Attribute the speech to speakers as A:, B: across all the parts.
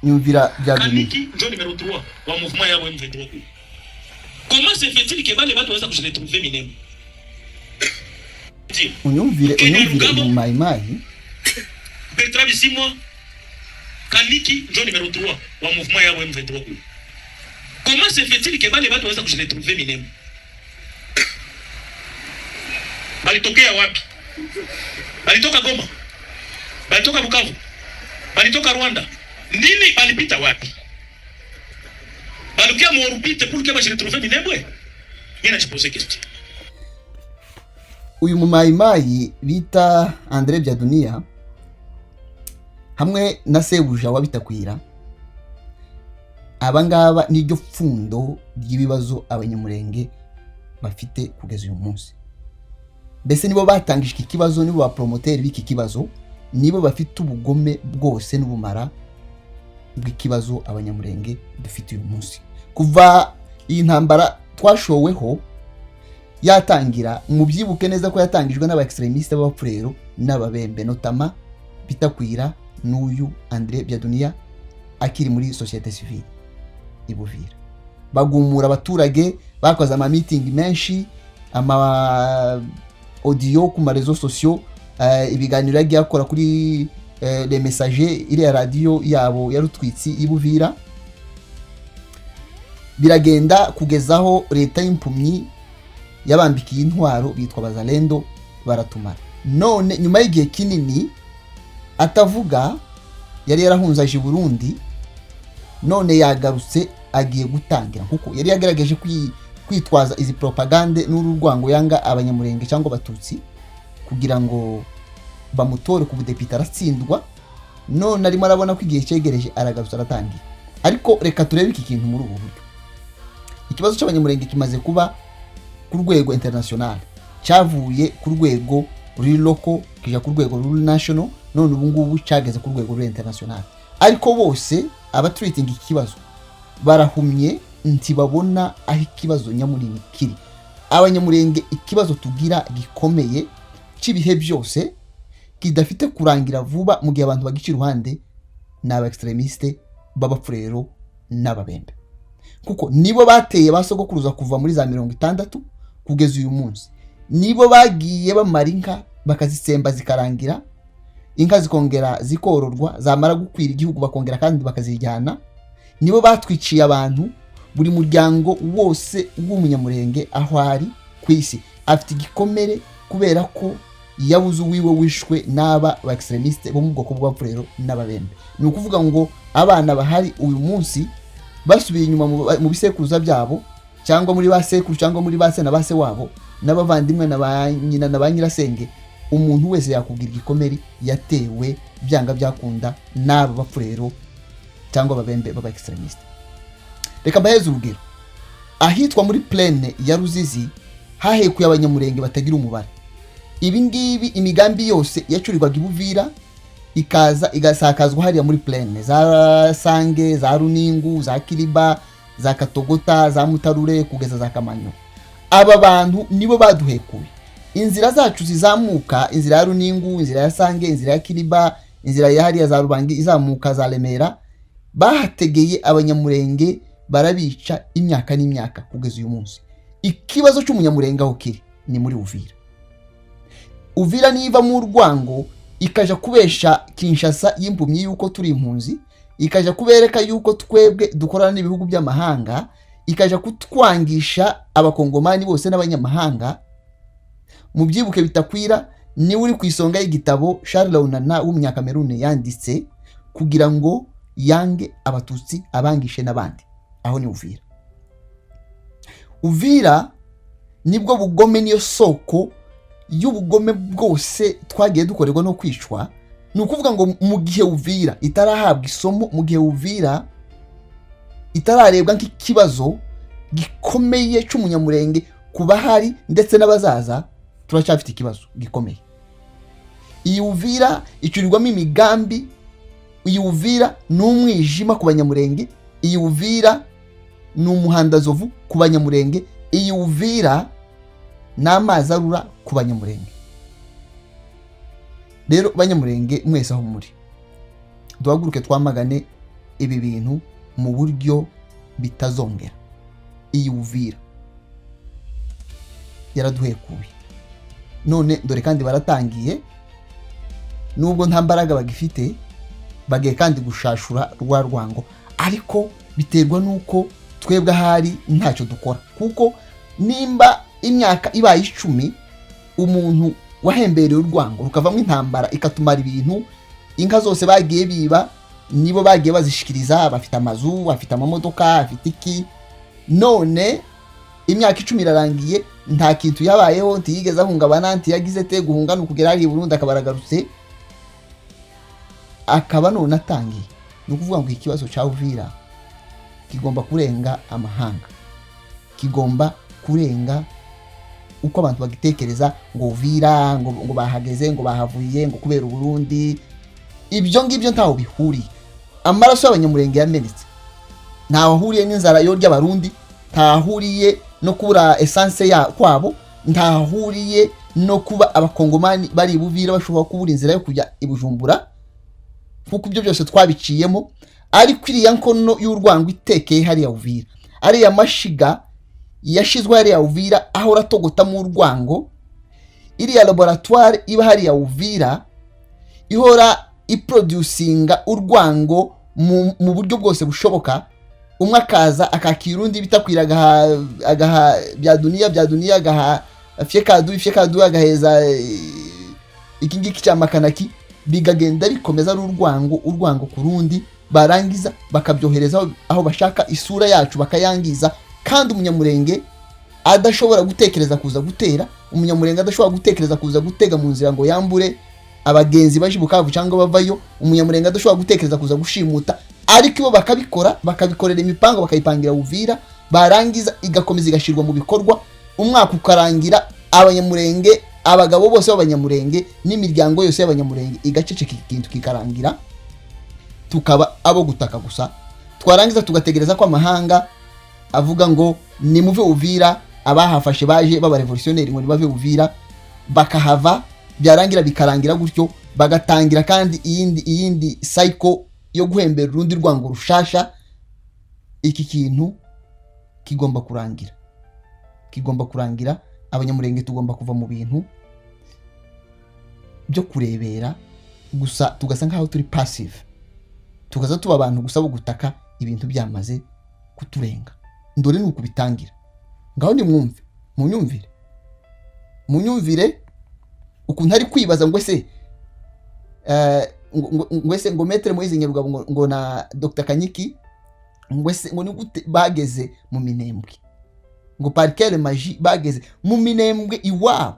A: nyumvira bya
B: Kaniki ndio numero 3 wa mouvement ya M23. Comment se fait-il que bale watu waweza kujiretrouver Minembwe?
A: unyumvire mu mayimayi
B: Bertrand Bisimwa Kaniki ndio numero 3 wa mouvement ya M23. Comment se fait-il que bale watu waweza kujiretrouver Minembwe? Balitokea wapi? Balitoka Goma? Balitoka Bukavu? Balitoka Rwanda? Nini balipita wapi? Balukia mwurupite pour que ba jiretrouver Minembwe? Mina chipose question.
A: Uyu mumayimayi bita Andre Byadunia hamwe na sebuja wabitakwira abangaba niryo pfundo ry'ibibazo abanyamurenge bafite kugeza uyu munsi. Bese nibo batangije iki kibazo, nibo ba promoter b'iki kibazo, nibo bafite ubugome bwose n'ubumara bw'ikibazo abanyamurenge dufite uyu munsi. Kuva iyi ntambara twashoweho yatangira, mubyibuke neza ko yatangijwe n'aba extremiste b'abapfurero n'ababembe, notama bitakwira n'uyu Andre Byadunia akiri muri societe civile ibuvira. Bagumura abaturage, bakoze ama meeting menshi, ama audio ku marezo sociaux, ibiganiro yagiye akora kuri les messagers iri radio yabo yarutwitsi ibuvira. Biragenda kugezaho leta y'impumyi yabambikiye intwaro bitwa Bazalendo baratumara. None nyuma y'igihe kinini atavuga, yari yarahunzaje Burundi, none yagarutse agiye gutangira, kuko yari yagerageje kwitwaza izi propagande n'ururwango yanga abanyamurenge cyangwa batutsi kugira ngo bamutore ku budepite aratsindwa. None arimo arabona ko igihe cyegereje, aragarutse aratangira. Ariko reka turebe iki kintu muri ubu buryo. Ikibazo cy'abanyamurenge kimaze kuba ku rwego international, cyavuye ku rwego ruri local kija ku rwego ruri national, none ubu ngubu cyageze ku rwego ruri international. Ariko bose abatreating ikibazo barahumye, ntibabona aho ikibazo nyamunini kiri. Abanyamurenge ikibazo tugira gikomeye cy'ibihe byose kidafite kurangira vuba mu gihe abantu bagica iruhande n'aba extremiste b'abapfurero n'ababembe, kuko nibo bateye basogokuruza kuva muri za 60 kugeza uyu munsi. Nibo bagiye bamara inka bakazisemba zikarangira, inka zikongera zikororwa, zamara gukwira igihugu bakongera kandi bakazijyana. Nibo batwiciye abantu, buri muryango wose w'umunyamurenge aho ari ku isi afite igikomere kubera ko yabuze uwiwe wishwe n'aba ba extremiste bo mu bwoko bw'abapfurero n'ababembe. Ni ukuvuga ngo abana bahari uyu munsi basubiye inyuma mu bisekuruza byabo, cyangwa muri basekuru, cyangwa muri base na base wabo n'abavandimwe na ba nyina na ba nyirasenge. Umuntu wese yakubwira igikomere yatewe byanga byakunda n'aba bapfurero cyangwa ababembe baba extremiste. Reka mbaheze urugero. Ahitwa muri plaine ya Ruzizi hahekuye abanyamurenge batagira umubare. Ibi ngibi imigambi yose yacurirwaga ibuvira ikaza igasakazwa hariya muri plaine za Sange, za Runingu, za Kiriba, za Katogota, za Mutarure kugeza za Kamanyo. Aba bantu nibo baduhekuye. Inzira zacu zizamuka, inzira ya Runingu, inzira ya Sange, inzira ya Kiriba, inzira ya hariya za Rubangi izamuka za Remera, bahategeye abanyamurenge barabica imyaka n'imyaka kugeza uyu munsi. Ikibazo cy'umunyamurenge aho kiri ni muri Uvira. Uvira niva mu rwango ikaja kubesha Kinshasa y'impumyi yuko turi impunzi, ikaja kubereka yuko twebwe dukorana n'ibihugu by'amahanga, ikaja kutwangisha abakongomani bose n'abanyamahanga. Mu byibuke bitakwira ni uri ku isonga y'igitabo Charles Launana w'umunyakamerune yanditse kugira ngo yange abatutsi abangishe n'abandi. Aho ni Uvira. Uvira nibwo bugome, niyo soko y'ubugome bwose twagiye dukorerwa no kwicwa. Ni ukuvuga ngo mu gihe Uvira itarahabwa isomo, mu gihe Uvira itararebwa nk'ikibazo gikomeye cy'umunyamurenge kuba hari ndetse n'abazaza, turacyafite ikibazo gikomeye. Iyi Uvira icurirwamo imigambi, iyi Uvira ni umwijima ku banyamurenge, iyi Uvira ni umuhandazovu ku banyamurenge, iyi Uvira ni amazi arura ku banyamurenge. Rero banyamurenge mwese aho muri, duhaguruke twamagane ibi bintu mu buryo bitazongera. Iyi Uvira yaraduhekuye, none dore kandi baratangiye, nubwo nta mbaraga bagifite, bagiye kandi gushashura rwa rwango, ariko biterwa nuko twebwe ahari ntacyo dukora. Kuko nimba imyaka ibaye 10 umuntu wahembereye urwango rukavamo intambara ikatumara ibintu, inka zose bagiye biba nibo bagiye bazishikiriza, bafite amazu, bafite amamodoka, bafite iki, none imyaka 10 irarangiye nta kintu yabayeho, ntiyigeze ahungabana, ntiyagize te guhungana ukugera ari Burundi akabaragarutse, akaba none atangiye. Ni ukuvuga ngo ikibazo cya Uvira kigomba kurenga amahanga, kigomba kurenga uko abantu bagitekereza ngo Uvira ngo bahageze, ngo bahavuye, ngo kubera Burundi. Ibyo ngibyo ntaho bihuriye. Amaraso y'abanyamurenge yamenetse, ntaho ahuriye n'inzara yo ry'abarundi, ntahuriye no kubura essence ya kwabo, ntahuriye no kuba abakongomani bari Buvira bashobora kubura inzira yo kujya ibujumbura, kuko ibyo byose twabiciyemo. Ariko iriya nkono y'urwango itekeye hariya Uvira, ariya mashiga yashizwe hariya Uvira aho ratogota mu urwango, iriya laboratoire iba hariya Uvira ihora iproducinga urwango mu buryo bwose bushoboka. Umwe akaza akakira undi bitakwiraga agaha bya dunia agaha fyekadu agaheza iki ngiki cyamakanaki, bigagenda bikomeza urwango kurundi, barangiza bakabyohereza aho bashaka, isura yacu bakayangiza. Kandi umunyamurenge adashobora gutekereza kuza gutera, umunyamurenge adashobora gutekereza kuza gutega mu nzira ngo yambure abagenzi baje Bukavu cyangwa bavayo, umunyamurenge adashobora gutekereza kuza gushimuta. Ariko ibo bakabikora, bakabikorera imipango, bakayipangira Uvira, barangiza igakomeza igashirwa mu bikorwa. Umwaka ukarangira, abanyamurenge, abagabo bose b'abanyamurenge n'imiryango yose y'abanyamurenge igaceceka, ikintu kikarangira, tukaba abo gutaka gusa. Twarangiza tugategereza ko amahanga avuga ngo ni muve Uvira, abahafashe baje baba revolutionnaire ngo bave Uvira, bakahava, byarangira bikarangira gutyo, bagatangira kandi iyindi cycle yo guhembera urundi rwango rushasha. Iki kintu kigomba kurangira, abanyamurenge tugomba kuva mu bintu byo kurebera gusa, tugasa nkaho turi passive, tugaza tuba abantu gusa bo gutaka ibintu byamaze kuturenga. Ndore nuko bitangira. Ngaho ni mwumve, munyumvire ukuntu ari kwibaza ngo ese ngo Maître Moise Nyarugabo ngo na Dr Kanyiki ngo ni gute bageze mu Minembwe, ngo Parker Magie bageze mu Minembwe iwabo.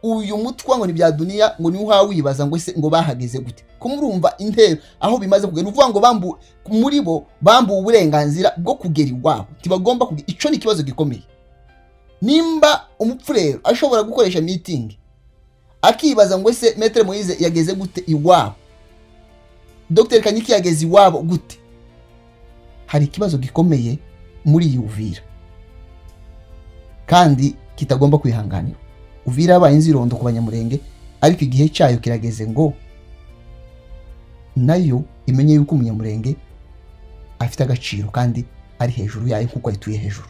A: Uyu mutwa ngo ni bya dunia, ngo ni uha wibaza ngo ese ngo bahageze gute. Kumurumva intero aho bimaze kugenda, uvuga ngo muri bo bambu uburenganzira bwo kugera iwabo, tibagomba kugera. Ico ni kibazo gikomeye. Nimba umupfurero ashobora gukoresha meeting akibaza ngo ese Maître Moise yageze gute iwabo, Dr Kanyiki yageze iwabo gute, hari ikibazo gikomeye muri Uvira kandi kitagomba kwihanganira. Uvira yabaye inzirondo ku banyamurenge, ariko igihe cyayo kirageze ngo nayo imenye yuko umunyamurenge afite agaciro kandi ari hejuru yayo kuko ayituye hejuru.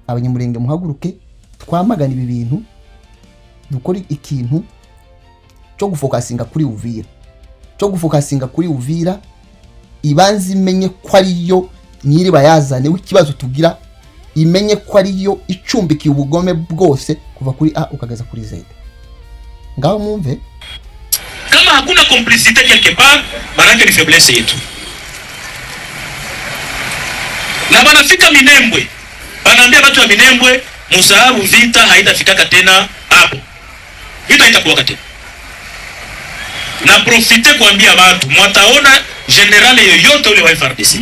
A: Abanyamurenge muhaguruke, twamagana ibi bintu, dukora ikintu cyo gufokasinga kuri Uvira, ibanze imenye ko ariyo nyiri bayazane w'ikibazo tugira, imenye ko ariyo icumbikiye ubugome bwose kuva kuri A ukageza kuri Z. Ngaho mwumve,
B: kama hakuna complicité quelque part, manake ni faiblesse yetu. Na banafika Minembwe, banaambia watu wa Minembwe musahabu vita haitafikaka tena hapo. Vita itakuwa tena. Na profite kuambia watu, mwataona general yoyote ule wa FARDC,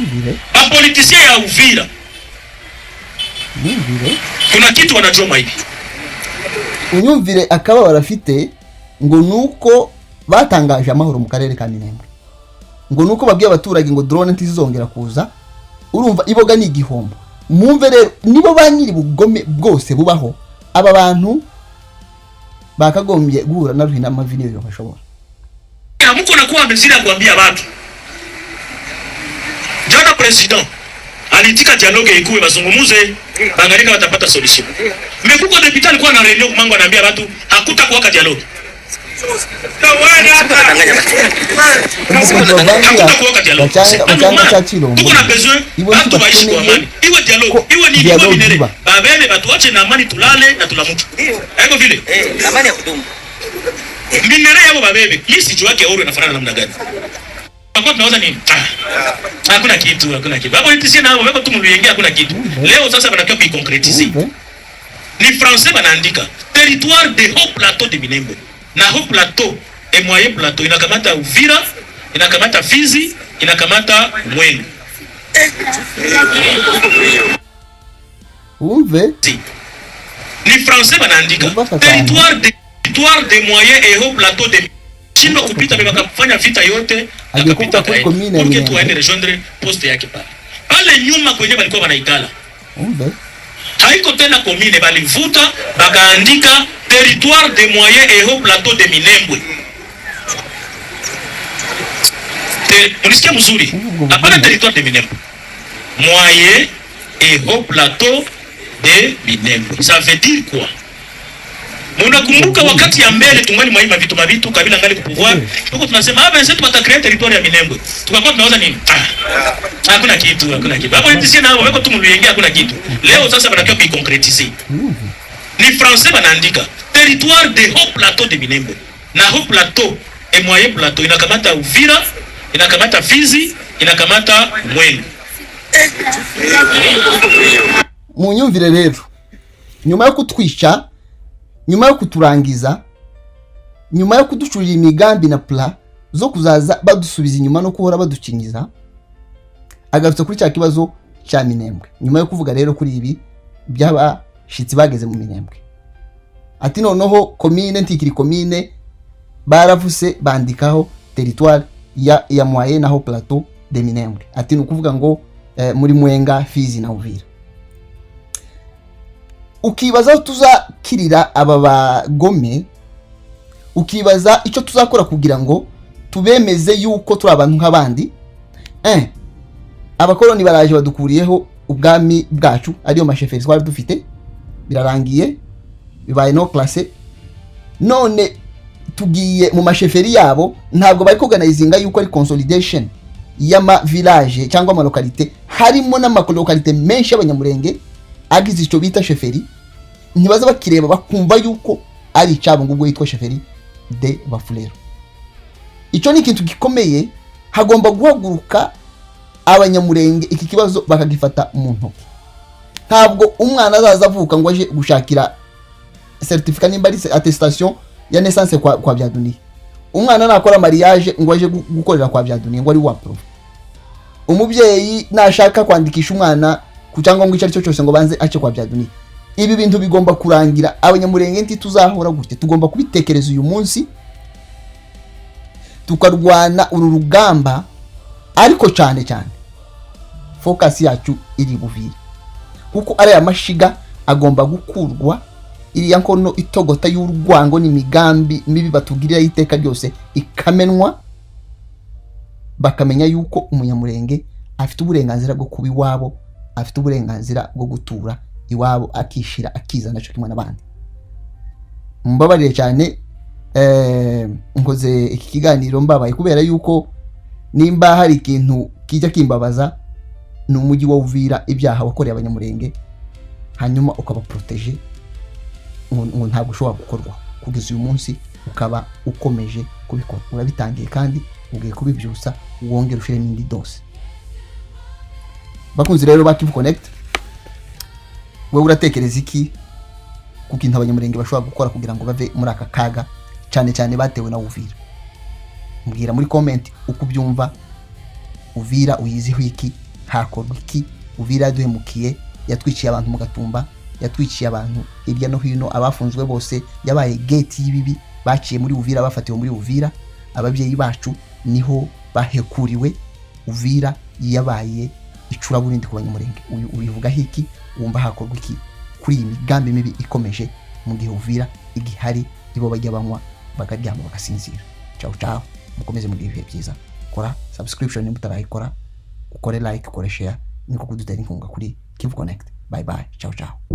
B: ba politicien ya Uvira, kuna kitu wanajoma hivi.
A: Unyumvire akaba barafite ngo nuko batangaje amahoro mu karere ka Minembwe, ngo nuko babwiye abaturage ngo drone ntizongera kuza. Urumva iboga ni igihombo. Mwumve rero, nibo banyiri bugome bwose bubaho, aba bantu bakagombye guhura na ruhina amavi niyo bashobora.
B: Hamuko nakuwa amezira kuambia watu Jana president alitika dialogue ikuwe bazungumuze bangalika watapata solution. Mekuko deputy alikuwa na reunion kumango anaambia watu hakutakuwa ka dialogue. Tuko na besoin watu waishi kwa amani. Iwe dialogue, iwe nini, iwe minere. Babele watu wache na amani tulale na tulamuke. Haiko vile?
C: Amani ya kudumu.
B: Minere yao babele, mimi sijui yake oro inafanana namna gani. Kwa tunaweza nini? Hakuna kitu, hakuna kitu. Hapo nitisi na hapo tu mluyengia hakuna kitu. Leo sasa banakia kuiconcretiser. Ni français banaandika territoire de haut plateau de Minembwe. Na haut plateau et moyen plateau inakamata Uvira, inakamata Fizi, inakamata Mwenga. Ni français banaandika territoire de moyen et haut plateau de Chino kupita beba kufanya vita yote akapita kwa tuende rejoindre poste yake pale. Pale nyuma kwenye balikuwa wanaikala. Haiko tena commune balivuta bakaandika territoire de moyen et haut plateau de Minembwe. Unisikia mzuri? Hapana territoire de Minembwe. Moyen et haut plateau de Minembwe. Ça veut dire quoi? Munakumbuka wakati ya mbele tungali mwaima vitu mabitu kabila ngali kupouvoir. Tuko tunasema hapa sasa tutakrea territoire ya Minembwe. Tukakuwa tunauza nini? Hakuna kitu, hakuna kitu. Hapo nitisi na hapo tu mluyengia hakuna kitu. Leo sasa banakia kuiconcretiser. Ni français banaandika territoire de haut plateau de Minembwe. Na haut plateau et moyen plateau inakamata Uvira, inakamata Fizi, inakamata Mwenga.
A: Munyumvire rero. Nyuma yo kutwisha, nyuma yo kuturangiza, nyuma yo kuducurira imigambi na plan zo kuzaza badusubiza inyuma no kuhora badukinyiza, agarutse kuri cya kibazo cya Minembwe. Nyuma yo kuvuga rero kuri ibi by'abashitsi bageze mu Minembwe, ati noneho commune ntikiri commune baravuse bandikaho territoire ya moyen naho plateau de Minembwe. Ati nukuvuga ngo muri Mwenga, Fizi na Uvira. Ukibaza tuzakirira aba bagome, ukibaza icyo tuzakora kugira ngo tubemeze yuko turi abantu nk'abandi. Abakoloni baraje badukuriyeho ubwami bwacu, ariyo masheferi twari dufite, birarangiye bibaye no classe. None tugiye mu masheferi yabo, ntabwo bari organizinga yuko ari consolidation y'ama village cyangwa ama localité, harimo n'amakolokalite menshi y'abanyamurenge agize icyo bita sheferi. Ntibaza bakireba bakumva yuko ari icabo ngubwo yitwa sheferi de Bafulero. Icyo ni ikintu gikomeye, hagomba guhaguruka abanyamurenge iki kibazo bakagifata mu ntoki. Ntabwo umwana azaza avuka ngo aje gushakira certificat nimba ari attestation ya naissance kwa byaduniye. Umwana nakora mariage ngo aje gukorera kwa byaduniye ngo ari wa proof. Umubyeyi nashaka kwandikisha umwana ku cyangombwa icyo cyose ngo banze ace kwa byaduniye. Ibi bintu bigomba kurangira. Abanyamurenge nti tuzahora gute, tugomba kubitekereza uyu munsi tukarwana uru rugamba, ariko cyane focus yacu iri Buvira, kuko ari amashiga agomba gukurwa, iri yankono itogota y'urwango n'imigambi mibi batugirira iteka ryose ikamenwa, bakamenya yuko umunyamurenge afite uburenganzira bwo kuba iwabo, afite uburenganzira bwo gutura iwabo, akishira akizana cyo kimwe n'abandi. Mbabarire cyane nkoze iki kiganiro mbabaye kubera yuko nimba hari ikintu kijya kimbabaza ni umujyi wa Uvira, ibyaha wakoreye abanyamurenge hanyuma ukaba protege ngo ntabwo ushobora gukorwa kugeza uyu munsi, ukaba ukomeje kubikora. Urabitangiye kandi ugiye kubibyusa, wongera ushire n'indi dose. Bakunzi rero ba Kivu Connect, wewe uratekereza iki ku kintu abanyamurenge bashobora gukora kugira ngo bave muri aka kaga cyane batewe na Uvira? Mbwira muri comment uko byumva. Uvira uyiziho iki, hakorwa iki? Uvira duhemukiye, yatwiciye abantu mu Gatumba, yatwiciye abantu hirya no hino, abafunzwe bose yabaye gate y'ibibi, baciye muri Uvira, bafatiwe muri Uvira. Ababyeyi bacu niho bahekuriwe. Uvira yabaye icura burindi ku banyamurenge. Ubivuga hiki, wumva hakorwa iki kuri iyi migambi mibi ikomeje mu gihe Uvira igihari, ibo bajya banywa bakaryama bagasinzira. Ciao, mukomeze mu gihe byiza. Kora subscription nimba utarayikora, ukore like, ukore share, niko kudutera inkunga kuri Kivu Connect. Bye bye, ciao ciao.